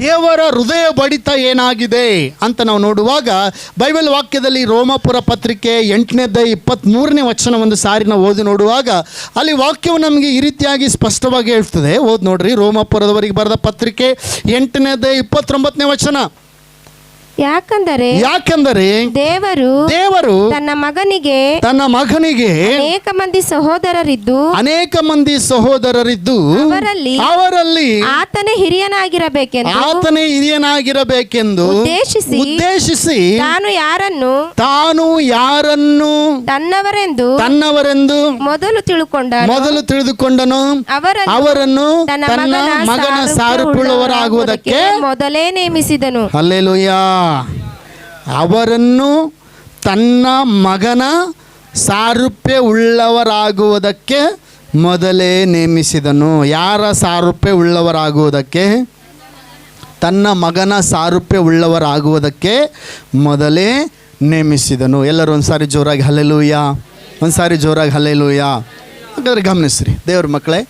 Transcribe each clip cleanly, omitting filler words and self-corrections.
ದೇವರ ಹೃದಯ ಬಡಿತ ಏನಾಗಿದೆ ಅಂತ ನಾವು ನೋಡುವಾಗ ಬೈಬಲ್ ವಾಕ್ಯದಲ್ಲಿ ರೋಮಾಪುರ ಪತ್ರಿಕೆ 8ನೇ ವಚನ ಒಂದು ಸಾರಿ ನಾವು ಓದಿ ನೋಡುವಾಗ ಅಲ್ಲಿ ವಾಕ್ಯವು ನಮಗೆ ಈ ರೀತಿಯಾಗಿ ಸ್ಪಷ್ಟವಾಗಿ ಹೇಳ್ತದೆ. ಓದಿ ನೋಡ್ರಿ, ರೋಮಾಪುರದವರಿಗೆ ಬರೆದ ಪತ್ರಿಕೆ 8ನೇ ವಚನ. ಯಾಕಂದರೆ ದೇವರು ತನ್ನ ಮಗನಿಗೆ ಅನೇಕ ಮಂದಿ ಸಹೋದರರಿದ್ದು ಅವರಲ್ಲಿ ಆತನೇ ಹಿರಿಯನಾಗಿರಬೇಕೆಂದು ಉದ್ದೇಶಿಸಿ ತಾನು ಯಾರನ್ನು ತನ್ನವರೆಂದು ಮೊದಲು ತಿಳಿದುಕೊಂಡನು ಅವರನ್ನು ತನ್ನ ಮಗನ ಸಾರೂಪ್ಯವುಳ್ಳವರಾಗುವುದಕ್ಕೆ ಮೊದಲೇ ನೇಮಿಸಿದನು. ಹಲ್ಲೆಲೂಯಾ. ಅವರನ್ನು ತನ್ನ ಮಗನ ಸಾರೂಪ್ಯ ಉಳ್ಳವರಾಗುವುದಕ್ಕೆ ಮೊದಲೇ ನೇಮಿಸಿದನು. ಯಾರ ಸಾರೂಪ್ಯ ಉಳ್ಳವರಾಗುವುದಕ್ಕೆ? ತನ್ನ ಮಗನ ಸಾರೂಪ್ಯ ಉಳ್ಳವರಾಗುವುದಕ್ಕೆ ಮೊದಲೇ ನೇಮಿಸಿದನು. ಎಲ್ಲರೂ ಒಂದ್ಸಾರಿ ಜೋರಾಗಿ ಹಲ್ಲೆಲೂಯಾ, ಒಂದ್ಸಾರಿ ಜೋರಾಗಿ ಹಲ್ಲೆಲೂಯಾ. ಹಾಗಾದರೆ ಗಮನಿಸ್ರಿ ದೇವ್ರ ಮಕ್ಕಳೇ,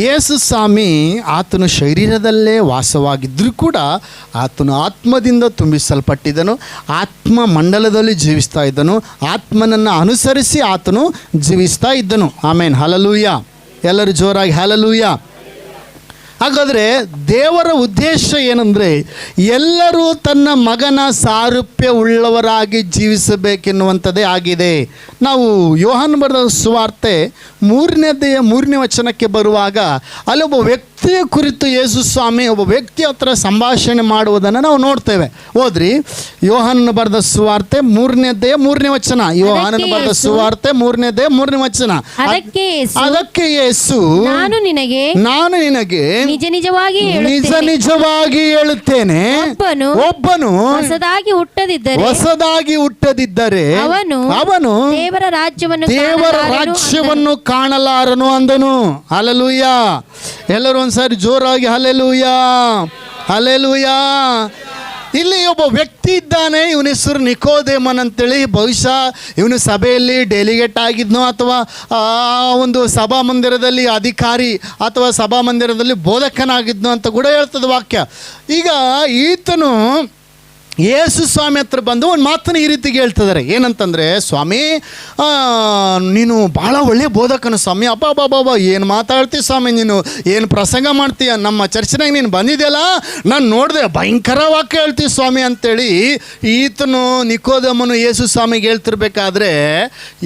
ಯೇಸು ಸ್ವಾಮಿ ಆತನು ಶರೀರದಲ್ಲೇ ವಾಸವಾಗಿದ್ದರೂ ಕೂಡ ಆತನು ಆತ್ಮದಿಂದ ತುಂಬಿಸಲ್ಪಟ್ಟಿದ್ದನು, ಆತ್ಮ ಮಂಡಲದಲ್ಲಿ ಜೀವಿಸ್ತಾ ಇದ್ದನು, ಆತ್ಮನನ್ನು ಅನುಸರಿಸಿ ಆತನು ಜೀವಿಸ್ತಾ ಇದ್ದನು. ಆಮೇನ್, ಹಲ್ಲೆಲೂಯಾ. ಎಲ್ಲರೂ ಜೋರಾಗಿ ಹಲ್ಲೆಲೂಯಾ. ಹಾಗಾದರೆ ದೇವರ ಉದ್ದೇಶ ಏನಂದರೆ ಎಲ್ಲರೂ ತನ್ನ ಮಗನ ಸಾರೂಪ್ಯ ಉಳ್ಳವರಾಗಿ ಜೀವಿಸಬೇಕೆನ್ನುವಂಥದ್ದೇ ಆಗಿದೆ. ನಾವು ಯೋಹಾನ ಬರೆದ ಸುವಾರ್ತೆ 3ನೇ ವಚನಕ್ಕೆ ಬರುವಾಗ ಅಲ್ಲಿ ಒಬ್ಬ ವ್ಯಕ್ತಿಯ ಕುರಿತು ಯೇಸು ಸ್ವಾಮಿ ಒಬ್ಬ ವ್ಯಕ್ತಿ ಹತ್ರ ಸಂಭಾಷಣೆ ಮಾಡುವುದನ್ನು ನಾವು ನೋಡ್ತೇವೆ. ಹೋದ್ರಿ, ಯೋಹಾನನ ಬರೆದ ಸುವಾರ್ತೆ 3ನೇ ವಚನ. ಯೋಹಾನನ ಬರೆದ ಸುವಾರ್ತೆ 3ನೇ ವಚನ. ಅದಕ್ಕೆ ಯೇಸು, ನಾನು ನಿನಗೆ ನಿಜ ನಿಜವಾಗಿ ಹೇಳುತ್ತೇನೆ, ಒಬ್ಬನು ಹೊಸದಾಗಿ ಹುಟ್ಟದಿದ್ದರೆ ಅವನು ದೇವರ ರಾಜ್ಯವನ್ನು ಕಾಣಲಾರನು ಅಂದನು. ಹಲ್ಲೆಲೂಯಾ. ಎಲ್ಲರೂ ಒಂದ್ಸಾರಿ ಜೋರಾಗಿ ಹಲ್ಲೆಲೂಯಾ, ಹಲ್ಲೆಲೂಯಾ. ಇಲ್ಲಿ ಒಬ್ಬ ವ್ಯಕ್ತಿ ಇದ್ದಾನೆ, ಇವನ ಹೆಸರು ನಿಕೋದೇಮನ್ ಅಂತೇಳಿ. ಬಹುಶಃ ಇವನು ಸಭೆಯಲ್ಲಿ ಡೆಲಿಗೇಟ್ ಆಗಿದ್ನೋ ಅಥವಾ ಒಂದು ಸಭಾಮಂದಿರದಲ್ಲಿ ಅಧಿಕಾರಿ ಅಥವಾ ಸಭಾಮಂದಿರದಲ್ಲಿ ಬೋಧಕನಾಗಿದ್ನೋ ಅಂತ ಕೂಡ ಹೇಳ್ತದೆ ವಾಕ್ಯ. ಈಗ ಈತನು ಯೇಸು ಸ್ವಾಮಿ ಹತ್ರ ಬಂದು ಒಂದು ಮಾತನ್ನು ಈ ರೀತಿಗೆ ಹೇಳ್ತಿದ್ದಾರೆ. ಏನಂತಂದರೆ, ಸ್ವಾಮಿ ನೀನು ಭಾಳ ಒಳ್ಳೆಯ ಬೋಧಕನು ಸ್ವಾಮಿ. ಅಬ್ಬಾ ಏನು ಮಾತಾಡ್ತೀಯ ಸ್ವಾಮಿ, ನೀನು ಏನು ಪ್ರಸಂಗ ಮಾಡ್ತೀಯ, ನಮ್ಮ ಚರ್ಚಿನಾಗ ನೀನು ಬಂದಿದೆಯಲ್ಲ, ನಾನು ನೋಡಿದೆ, ಭಯಂಕರ ವಾಕ್ಯ ಹೇಳ್ತೀವಿ ಸ್ವಾಮಿ ಅಂತೇಳಿ ಈತನು ನಿಕೋದೇಮನು ಯೇಸು ಸ್ವಾಮಿಗೆ ಹೇಳ್ತಿರ್ಬೇಕಾದ್ರೆ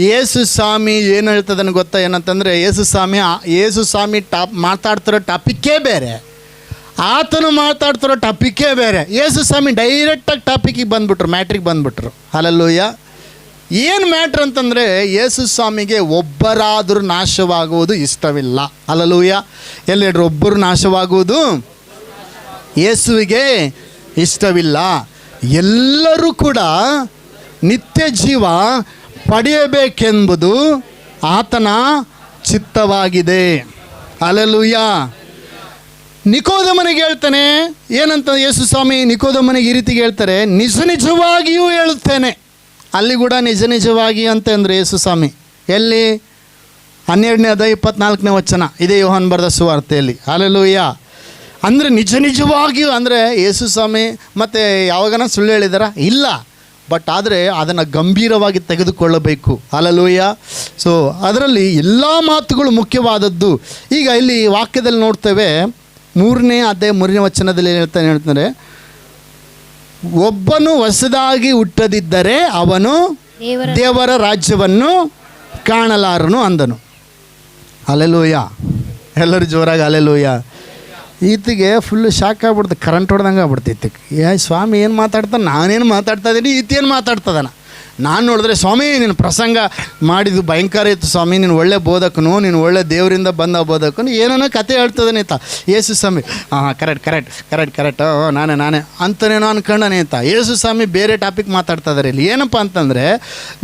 ಯೇಸು ಸ್ವಾಮಿ ಏನು ಹೇಳ್ತದನ್ನು ಗೊತ್ತಾ? ಏನಂತಂದರೆ ಯೇಸು ಸ್ವಾಮಿ ಮಾತಾಡ್ತಿರೋ ಟಾಪಿಕ್ಕೇ ಬೇರೆ, ಆತನು ಮಾತಾಡ್ತಿರೋ ಟಾಪಿಕ್ಕೇ ಬೇರೆ. ಯೇಸು ಸ್ವಾಮಿ ಡೈರೆಕ್ಟಾಗಿ ಟಾಪಿಕ್ಕಿಗೆ ಬಂದುಬಿಟ್ರು, ಮ್ಯಾಟ್ರಿಗೆ ಬಂದುಬಿಟ್ರು. ಹಲ್ಲೆಲೂಯಾ. ಏನು ಮ್ಯಾಟ್ರ್ ಅಂತಂದರೆ ಯೇಸು ಸ್ವಾಮಿಗೆ ಒಬ್ಬರಾದರೂ ನಾಶವಾಗುವುದು ಇಷ್ಟವಿಲ್ಲ. ಹಲ್ಲೆಲೂಯಾ. ಎಲ್ಲಿ ಹೇಳ್ರಿ, ಒಬ್ಬರು ನಾಶವಾಗುವುದು ಯೇಸುವಿಗೆ ಇಷ್ಟವಿಲ್ಲ. ಎಲ್ಲರೂ ಕೂಡ ನಿತ್ಯ ಜೀವ ಪಡೆಯಬೇಕೆಂಬುದು ಆತನ ಚಿತ್ತವಾಗಿದೆ. ಹಲ್ಲೆಲೂಯಾ. ನಿಕೋದೇಮನಿಗೆ ಹೇಳ್ತಾನೆ ಏನಂತ ಯೇಸು ಸ್ವಾಮಿ ನಿಕೋದೇಮನಿಗೆ ಈ ರೀತಿಗೆ ಹೇಳ್ತಾರೆ, ನಿಜವಾಗಿಯೂ ಹೇಳುತ್ತೇನೆ. ಅಲ್ಲಿ ಕೂಡ ನಿಜವಾಗಿ ಅಂತಂದರೆ ಯೇಸು ಸ್ವಾಮಿ ಎಲ್ಲಿ? 12ನೇ ಅಧ್ಯಾಯ 24ನೇ ವಚನ, ಇದೇ ಯೋಹಾನ ಬರೆದ ಸುವಾರ್ತೆಯಲ್ಲಿ. ಹಲ್ಲೆಲೂಯಾ. ಅಂದರೆ ನಿಜವಾಗಿಯೂ ಅಂದರೆ ಯೇಸು ಸ್ವಾಮಿ ಮತ್ತು ಯಾವಾಗನ ಸುಳ್ಳು ಹೇಳಿದಾರ? ಇಲ್ಲ. ಬಟ್ ಆದರೆ ಅದನ್ನು ಗಂಭೀರವಾಗಿ ತೆಗೆದುಕೊಳ್ಳಬೇಕು. ಹಲ್ಲೆಲೂಯಾ. ಸೊ ಅದರಲ್ಲಿ ಎಲ್ಲ ಮಾತುಗಳು ಮುಖ್ಯವಾದದ್ದು. ಈಗ ಇಲ್ಲಿ ವಾಕ್ಯದಲ್ಲಿ ನೋಡ್ತೇವೆ, 3ನೇ ಅಧ್ಯಾಯ 3ನೇ ವಚನದಲ್ಲಿ ಹೇಳ್ತಾರೆ, ಒಬ್ಬನು ಹೊಸದಾಗಿ ಹುಟ್ಟದಿದ್ದರೆ ಅವನು ದೇವರ ರಾಜ್ಯವನ್ನು ಕಾಣಲಾರನು ಅಂದನು. ಹಲ್ಲೆಲೂಯಾ. ಎಲ್ಲರೂ ಜೋರಾಗಿ ಹಲ್ಲೆಲೂಯಾ. ಈತಿಗೆ ಫುಲ್ಲು ಶಾಕ್ ಆಗ್ಬಿಡ್ತು, ಕರೆಂಟ್ ಹೊಡೆದಂಗೆ ಆಗ್ಬಿಡ್ತೈತಿ. ಸ್ವಾಮಿ ಏನು ಮಾತಾಡ್ತಾನೆ, ನಾನೇನು ಮಾತಾಡ್ತಾ ಇದ್ದೀನಿ, ಈತೇನು ಮಾತಾಡ್ತದಾನ. ನಾನು ನೋಡಿದ್ರೆ, ಸ್ವಾಮಿ ನೀನು ಪ್ರಸಂಗ ಮಾಡಿದ್ದು ಭಯಂಕರ ಇತ್ತು ಸ್ವಾಮಿ, ನೀನು ಒಳ್ಳೆ ಬೋಧಕನು, ನೀನು ಒಳ್ಳೆ ದೇವರಿಂದ ಬಂದ ಬೋಧಕನು, ಏನೇನೋ ಕತೆ ಹೇಳ್ತದಾನೆ ಅಂತ. ಯೇಸು ಸ್ವಾಮಿ ಕರೆಕ್ಟ್ ನಾನೇ ಅಂತನೇನೋ ಅನ್ಕೊಂಡಾನೆ ಅಂತ. ಯೇಸು ಸ್ವಾಮಿ ಬೇರೆ ಟಾಪಿಕ್ ಮಾತಾಡ್ತಾ ಇದ್ದಾರೆ ಇಲ್ಲಿ. ಏನಪ್ಪ ಅಂತಂದರೆ,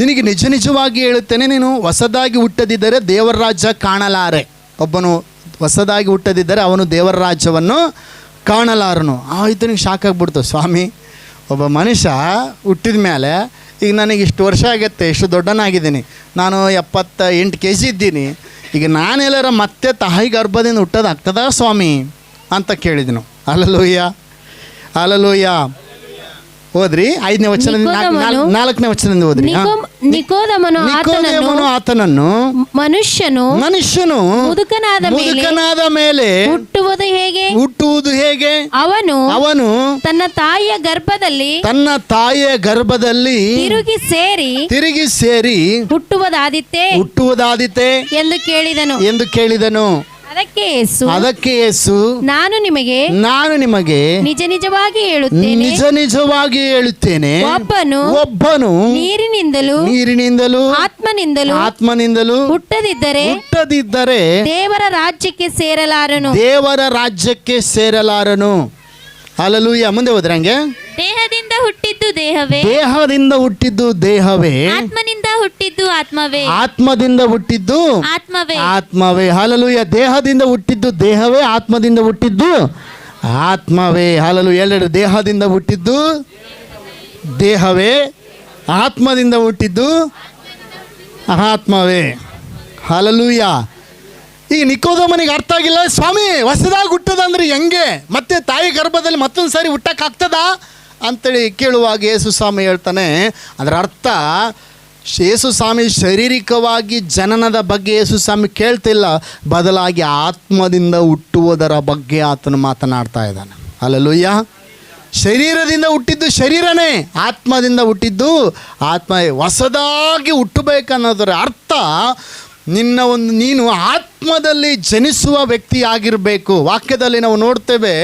ನಿನಗೆ ನಿಜವಾಗಿ ಹೇಳುತ್ತೇನೆ, ನೀನು ಹೊಸದಾಗಿ ಹುಟ್ಟದಿದ್ದರೆ ದೇವರ ರಾಜ್ಯ ಕಾಣಲಾರೆ. ಒಬ್ಬನು ಹೊಸದಾಗಿ ಹುಟ್ಟದಿದ್ದರೆ ಅವನು ದೇವರ ರಾಜ್ಯವನ್ನು ಕಾಣಲಾರನು. ಆಯ್ತು, ಶಾಕ್ ಆಗಿಬಿಡ್ತು. ಸ್ವಾಮಿ, ಒಬ್ಬ ಮನುಷ್ಯ ಹುಟ್ಟಿದ ಮೇಲೆ ಈಗ ನನಗೆ ಇಷ್ಟು ವರ್ಷ ಆಗತ್ತೆ, ಇಷ್ಟು ದೊಡ್ಡನಾಗಿದ್ದೀನಿ, ನಾನು 78 kg ಇದ್ದೀನಿ, ಈಗ ನಾನೆಲ್ಲರ ಮತ್ತೆ ತಾಯಿ ಗರ್ಭದಿಂದ ಹುಟ್ಟೋದಾಗ್ತದ ಸ್ವಾಮಿ ಅಂತ ಕೇಳಿದನು. ಹಲ್ಲೆಲೂಯಾ. ಹಲ್ಲೆಲೂಯಾ. ಓದ್ರಿ 5ನೇ ವಚನ, 4ನೇ ವಚನದಿಂದ ಓದ್ರಿ. ನಿಕೋದೇಮನು ಆತನನ್ನು ಮನುಷ್ಯನು ಮುದುಕನಾದ ಮೇಲೆ ಹುಟ್ಟುವುದು ಹೇಗೆ ಅವನು ತನ್ನ ತಾಯಿಯ ಗರ್ಭದಲ್ಲಿ ತಿರುಗಿ ಸೇರಿ ಹುಟ್ಟುವುದಾದಿತೆ ಎಂದು ಕೇಳಿದನು. ಅದಕ್ಕೆ ಯೇಸು ನಾನು ನಿಮಗೆ ನಿಜ ನಿಜವಾಗಿ ಹೇಳುತ್ತೇನೆ, ಒಬ್ಬನು ನೀರಿನಿಂದಲೂ ಆತ್ಮನಿಂದಲೂ ಹುಟ್ಟದಿದ್ದರೆ ದೇವರ ರಾಜ್ಯಕ್ಕೆ ಸೇರಲಾರನು. ಹಲ್ಲೆಲೂಯಾ. ಮುಂದೆ ಹೋದ್ರೆ ಹಂಗೆ, ದೇಹದಿಂದ ಹುಟ್ಟಿದ್ದು ದೇಹವೇ, ಆತ್ಮದಿಂದ ಹುಟ್ಟಿದ್ದು ಆತ್ಮವೇ. ಹಲ್ಲೆಲೂಯಾ. ದೇಹದಿಂದ ಹುಟ್ಟಿದ್ದು ದೇಹವೇ, ಆತ್ಮದಿಂದ ಹುಟ್ಟಿದ್ದು ಆತ್ಮವೇ. ಹಲ್ಲೆಲೂಯಾ. ಎಲ್ಲರೂ ದೇಹದಿಂದ ಹುಟ್ಟಿದ್ದು ದೇಹವೇ, ಆತ್ಮದಿಂದ ಹುಟ್ಟಿದ್ದು ಆತ್ಮವೇ. ಹಲ್ಲೆಲೂಯಾ. ಈಗ ನಿಕೋದೇಮನಿಗೆ ಅರ್ಥ ಆಗಿಲ್ಲ, ಸ್ವಾಮಿ ಹೊಸದಾಗಿ ಹುಟ್ಟದಂದ್ರೆ ಹೆಂಗೆ, ಮತ್ತೆ ತಾಯಿ ಗರ್ಭದಲ್ಲಿ ಮತ್ತೊಂದು ಸಾರಿ ಹುಟ್ಟಕ್ಕಾಗ್ತದ ಅಂತೇಳಿ ಕೇಳುವಾಗ ಯೇಸು ಸ್ವಾಮಿ ಹೇಳ್ತಾನೆ, ಅದರ ಅರ್ಥ ಯೇಸು ಸ್ವಾಮಿ ಶಾರೀರಿಕವಾಗಿ ಜನನದ ಬಗ್ಗೆ ಯೇಸು ಸ್ವಾಮಿ ಕೇಳ್ತಿಲ್ಲ, ಬದಲಾಗಿ ಆತ್ಮದಿಂದ ಹುಟ್ಟುವುದರ ಬಗ್ಗೆ ಆತನು ಮಾತನಾಡ್ತಾ ಇದ್ದಾನೆ. ಹಲ್ಲೆಲೂಯಾ. ಶರೀರದಿಂದ ಹುಟ್ಟಿದ್ದು ಶರೀರನೇ, ಆತ್ಮದಿಂದ ಹುಟ್ಟಿದ್ದು ಆತ್ಮವೇ. ಹೊಸದಾಗಿ ಹುಟ್ಟಬೇಕನ್ನೋದರ ಅರ್ಥ ನೀನು ಆತ್ಮದಲ್ಲಿ ಜನಿಸುವ ವ್ಯಕ್ತಿ ಆಗಿರಬೇಕು. ವಾಕ್ಯದಲ್ಲಿ ನಾವು ನೋಡ್ತೇವೆ,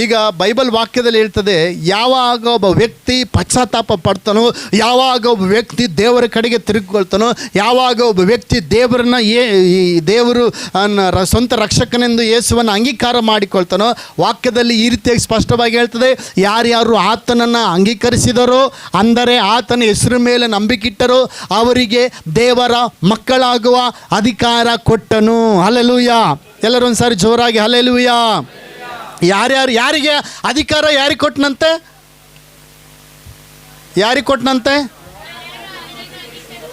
ಈಗ ಬೈಬಲ್ ವಾಕ್ಯದಲ್ಲಿ ಹೇಳ್ತದೆ, ಯಾವಾಗ ಒಬ್ಬ ವ್ಯಕ್ತಿ ಪಶ್ಚಾತ್ತಾಪ ಪಡ್ತಾನೋ, ಯಾವಾಗ ಒಬ್ಬ ವ್ಯಕ್ತಿ ದೇವರ ಕಡೆಗೆ ತಿರುಗಿಕೊಳ್ತಾನೋ, ಯಾವಾಗ ಒಬ್ಬ ವ್ಯಕ್ತಿ ದೇವರು ಸ್ವಂತ ರಕ್ಷಕನೆಂದು ಯೇಸುವನ್ನು ಅಂಗೀಕಾರ ಮಾಡಿಕೊಳ್ತಾನೋ, ವಾಕ್ಯದಲ್ಲಿ ಈ ರೀತಿಯಾಗಿ ಸ್ಪಷ್ಟವಾಗಿ ಹೇಳ್ತದೆ, ಯಾರ್ಯಾರು ಆತನನ್ನು ಅಂಗೀಕರಿಸಿದರೋ, ಅಂದರೆ ಆತನ ಹೆಸರು ಮೇಲೆ ನಂಬಿಕಿಟ್ಟರೋ ಅವರಿಗೆ ದೇವರ ಮಕ್ಕಳಾಗುವ ಅಧಿಕಾರ ಕೊಟ್ಟನು. ಹಲ್ಲೆಲೂಯಾ. ಎಲ್ಲರೂ ಒಂದು ಸಾರಿ ಜೋರಾಗಿ ಹಲ್ಲೆಲೂಯಾ. ಯಾರಿಗೆ ಅಧಿಕಾರ ಯಾರಿಗೆ ಕೊಟ್ಟನಂತೆ?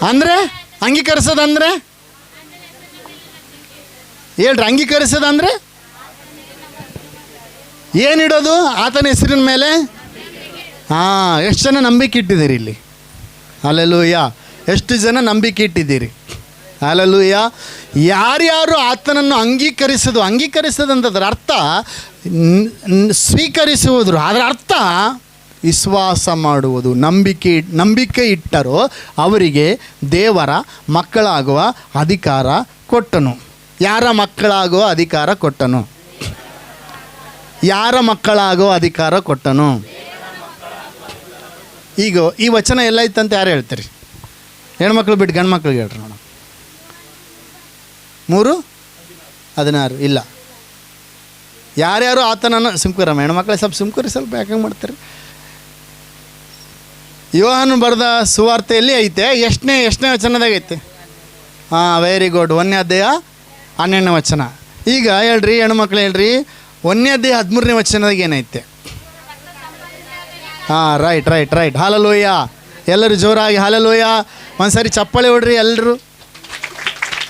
ಅಂದರೆ ಅಂಗೀಕರಿಸೋದಂದ್ರೆ ಹೇಳ್ರಿ, ಅಂಗೀಕರಿಸೋದಂದ್ರೆ ಏನಿಡೋದು? ಆತನ ಹೆಸರಿನ ಮೇಲೆ. ಎಷ್ಟು ಜನ ನಂಬಿಕೆ ಇಟ್ಟಿದ್ದೀರಿ ಇಲ್ಲಿ? ಹಲ್ಲೆಲೂಯಾ. ಎಷ್ಟು ಜನ ನಂಬಿಕೆ ಇಟ್ಟಿದ್ದೀರಿ? ಹಲ್ಲೆಲೂಯಾ. ಯಾರ್ಯಾರು ಆತನನ್ನು ಅಂಗೀಕರಿಸೋದಂತದ್ರ ಅರ್ಥ ಸ್ವೀಕರಿಸುವುದು, ಅದರ ಅರ್ಥ ವಿಶ್ವಾಸ ಮಾಡುವುದು. ನಂಬಿಕೆ ಇಟ್ಟರೋ ಅವರಿಗೆ ದೇವರ ಮಕ್ಕಳಾಗುವ ಅಧಿಕಾರ ಕೊಟ್ಟನು. ಯಾರ ಮಕ್ಕಳಾಗುವ ಅಧಿಕಾರ ಕೊಟ್ಟನು? ಈಗ ಈ ವಚನ ಎಲ್ಲ ಇತ್ತಂತ ಯಾರು ಹೇಳ್ತೀರಿ? ಹೆಣ್ಮಕ್ಳು ಬಿಟ್ಟು ಗಂಡು ಮಕ್ಳಿಗೆ ಹೇಳ್ರಿ ನೋಡೋಣ. 3:16 ಇಲ್ಲ. ಯಾರ್ಯಾರು ಆತನನ್ನು ಸುಮ್ಕರಮ್ಮ, ಹೆಣ್ಮಕ್ಳೆ ಸ್ವಲ್ಪ ಯಾಕಂಗೆ ಮಾಡ್ತಾರೆ? ಯೋಹಾನನು ಬರೆದ ಸುವಾರ್ತೆಯಲ್ಲಿ ಐತೆ. ಎಷ್ಟನೇ ವಚನದಾಗ ಐತೆ? Very good. 1ನೇ ಅಧ್ಯಾಯ 12ನೇ ವಚನ. ಈಗ ಹೇಳ್ರಿ ಹೆಣ್ಮಕ್ಳು, ಹೇಳ್ರಿ 1ನೇ ಅಧ್ಯಾಯ 13ನೇ ವಚನದಾಗ ಏನೈತೆ? ರೈಟ್. ಹಲ್ಲೆಲೂಯಾ. ಎಲ್ಲರೂ ಜೋರಾಗಿ ಹಲ್ಲೆಲೂಯಾ. ಒಂದ್ಸರಿ ಚಪ್ಪಾಳೆ ಹೊಡ್ರಿ ಎಲ್ಲರೂ.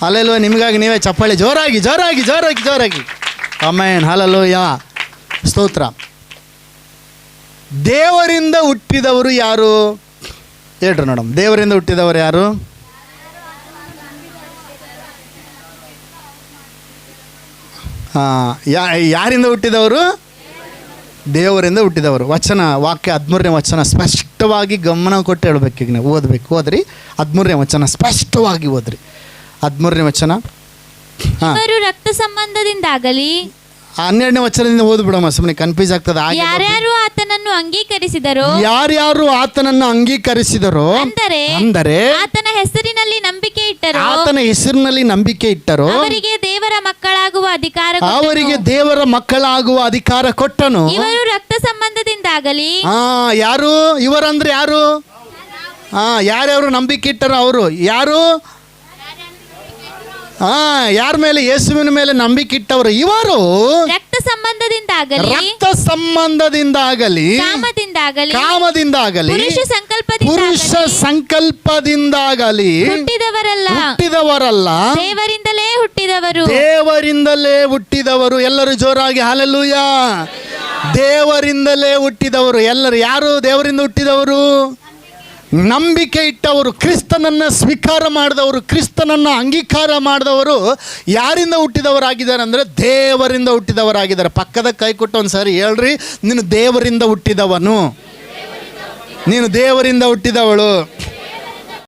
ಹಲ್ಲೆಲೂಯಾ. ನಿಮಗಾಗಿ ನೀವೇ ಚಪ್ಪಾಳೆ ಜೋರಾಗಿ. ಆಮೆನ್. ಹಲ್ಲೆಲೂಯಾ. ಸ್ತೋತ್ರ. ದೇವರಿಂದ ಹುಟ್ಟಿದವರು ಯಾರು ಹೇಳ್ರಿ ನೋಡಮ್? ದೇವರಿಂದ ಹುಟ್ಟಿದವರು ಯಾರು? ಯಾರಿಂದ ಹುಟ್ಟಿದವರು? ದೇವರಿಂದ ಹುಟ್ಟಿದವರು. ವಾಕ್ಯ 13ನೇ ವಚನ ಸ್ಪಷ್ಟವಾಗಿ ಗಮನ ಕೊಟ್ಟು ಹೇಳ್ಬೇಕು. ಈಗ ನಾವು ಓದ್ರಿ 13ನೇ ವಚನ ಸ್ಪಷ್ಟವಾಗಿ ಓದ್ರಿ. 13ನೇ ವಚನ ರಕ್ತ ಸಂಬಂಧದಿಂದಾಗಲಿ 12ನೇ ವಚನದಿಂದ ಓದ್ಬಿಡಮ್ಮ, ಸುಮ್ಮನೆ ಕನ್ಫ್ಯೂಸ್ ಆಗ್ತದೆ. ಯಾರ್ಯಾರು ಆತನನ್ನು ಅಂಗೀಕರಿಸಿದರೋ ಅಂದರೆ ಆತನ ಹೆಸರಿನಲ್ಲಿ ನಂಬಿಕೆ ಇಟ್ಟರೋ ಅವರಿಗೆ ದೇವರ ಮಕ್ಕಳಾಗುವ ಅಧಿಕಾರ ಕೊಟ್ಟನು. ಇವರು ರಕ್ತ ಸಂಬಂಧದಿಂದಾಗಲಿ ಯಾರು ಇವರಂದ್ರೆ ಯಾರು? ಯಾರ್ಯಾರು ನಂಬಿಕೆ ಇಟ್ಟರೋ ಅವರು ಯಾರು? ಯಾರ ಮೇಲೆ? ಯೇಸುವಿನ ಮೇಲೆ ನಂಬಿಕೆ ಇಟ್ಟವರು ಇವರು. ರಕ್ತ ಸಂಬಂಧದಿಂದಾಗಲಿ ಕಾಮದಿಂದಾಗಲಿ ಪುರುಷ ಸಂಕಲ್ಪದಿಂದಾಗಲಿ ಹುಟ್ಟಿದವರಲ್ಲ, ದೇವರಿಂದಲೇ ಹುಟ್ಟಿದವರು. ಎಲ್ಲರೂ ಜೋರಾಗಿ ಹಲ್ಲೆಲೂಯಾ. ದೇವರಿಂದಲೇ ಹುಟ್ಟಿದವರು. ಎಲ್ಲರೂ ಯಾರು ದೇವರಿಂದ ಹುಟ್ಟಿದವರು? ನಂಬಿಕೆ ಇಟ್ಟವರು, ಕ್ರಿಸ್ತನನ್ನು ಸ್ವೀಕಾರ ಮಾಡಿದವರು, ಕ್ರಿಸ್ತನನ್ನು ಅಂಗೀಕಾರ ಮಾಡಿದವರು ಯಾರಿಂದ ಹುಟ್ಟಿದವರಾಗಿದ್ದಾರೆ ಅಂದರೆ ದೇವರಿಂದ ಹುಟ್ಟಿದವರಾಗಿದ್ದಾರೆ. ಪಕ್ಕದ ಕೈ ಕೊಟ್ಟು ಒಂದು ಸಾರಿ ಹೇಳ್ರಿ, ನೀನು ದೇವರಿಂದ ಹುಟ್ಟಿದವನು, ನೀನು ದೇವರಿಂದ ಹುಟ್ಟಿದವಳು.